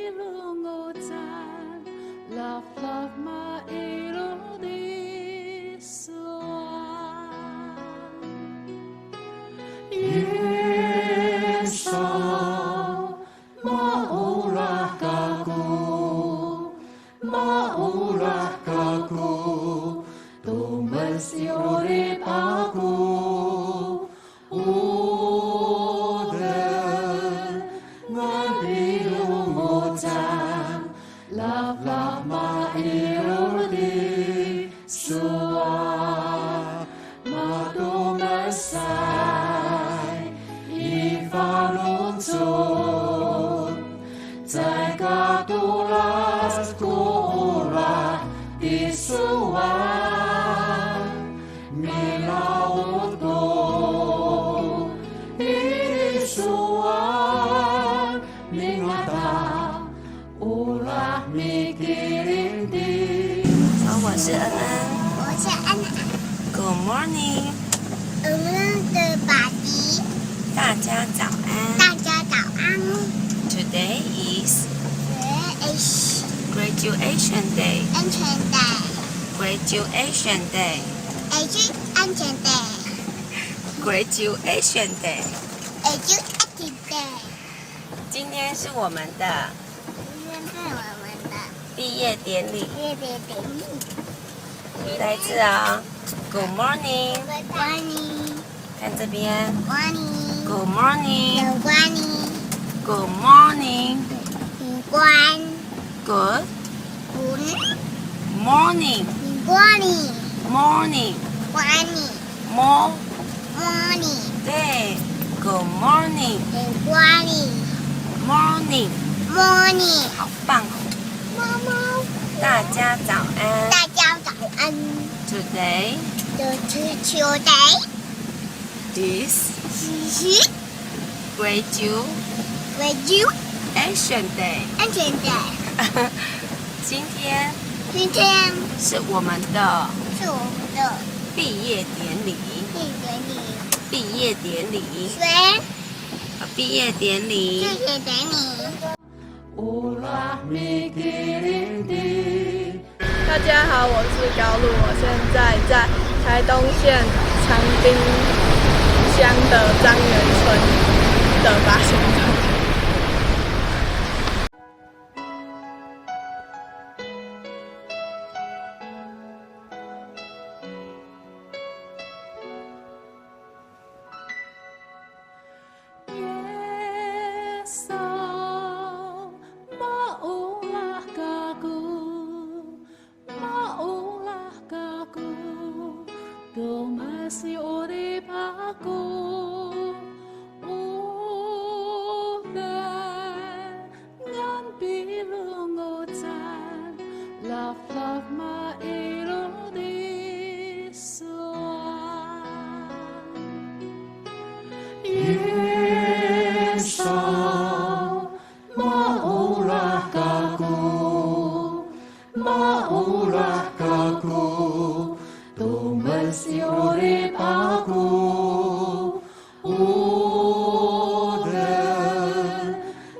bilunggotan love love mairo di soan Yeso maulah kaku tumesi urip aku love love mairo di soa madomesai ifanunsun在各杜拉古拉di soa milaut go di soa mingata ulah mikirin di 我是恩恩，我是安安。 Good morning， 我们的爸比，大家早安。大家早安。Today is Graduation Day. 安全带 Graduation Day. 安全带 Graduation Day. 安全带。今天是我们的今天是我们的毕业典礼，月饼典礼。再一次啊、Good morning， Morning， 看这边 Morning， ，Good morning， 有关你， Good morning， 有关 Good 滚， morning， 有关你， morning， 关你 more， ，Morning， 对，Good morning， 有关你 morning， ，Morning， 好棒哦！猫猫，大家早安大家早安。 ，Today 的足球队 is 是 Graduation Day， 安全带。今天今天是我们的是我们的毕业典礼，毕业典礼，毕业典礼，谢谢典礼。 ulah mikirin di 大家好，我是高露，我现在在台东县长滨乡的张园村的8仙洞。Yeso maulah kaku domesi urip aku ngan bilunggotan love love mairo di soan Yeso maulah kaku tumesi urip aku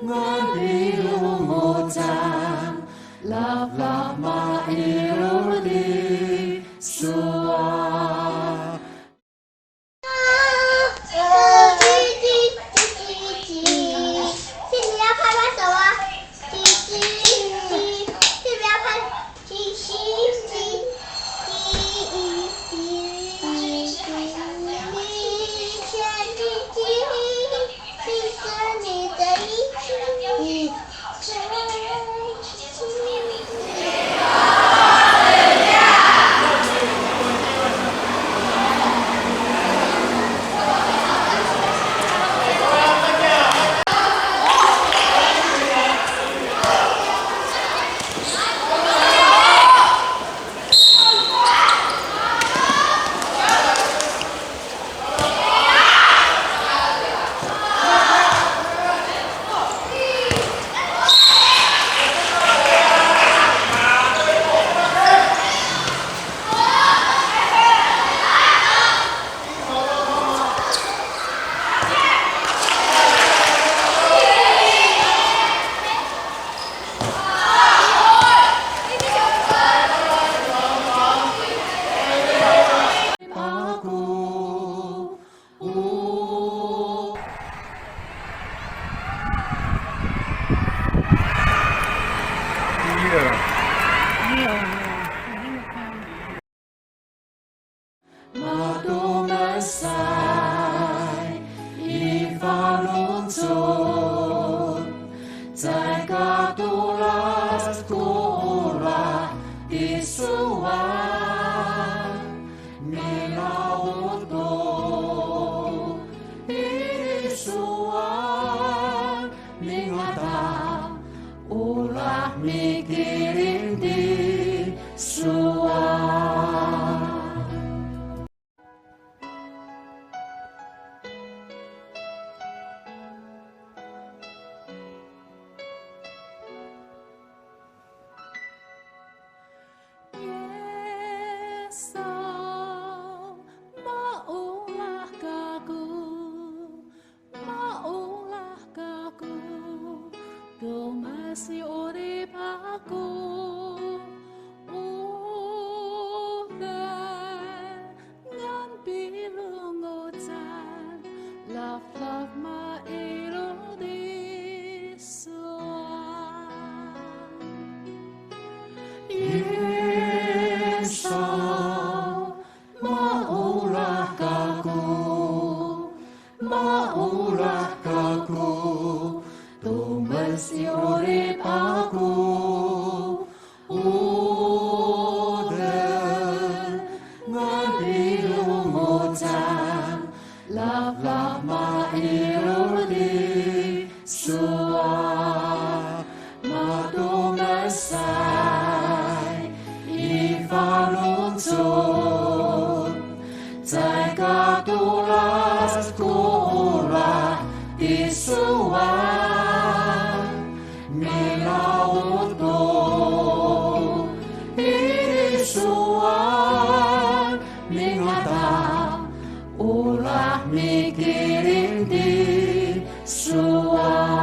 ngan bilunggotan love love mairo di soa 谢谢要拍拍手啊！叽叽叽，这边要拍叽叽叽，叽叽叽，千里叽，你是你的一举一动。katulas kula isuan minauto isuan mingata ulah mikirin di suan. Masih urip aku udan ngan pilungutan love mairo di suan Yeso maulah kaku tumasi urip aku udan ngan pilungutan love mairo di suan matungasai ivaluntun在katulas kula isuan minauto isuan mingata ulah mikirin di suan.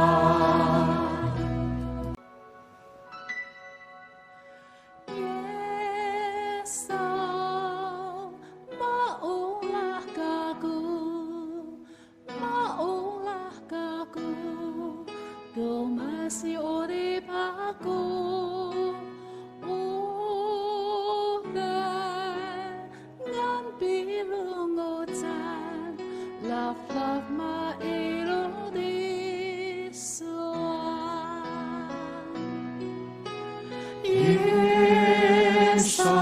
Masih urip aku udan ngan pilungutan love mairo di suan Yeso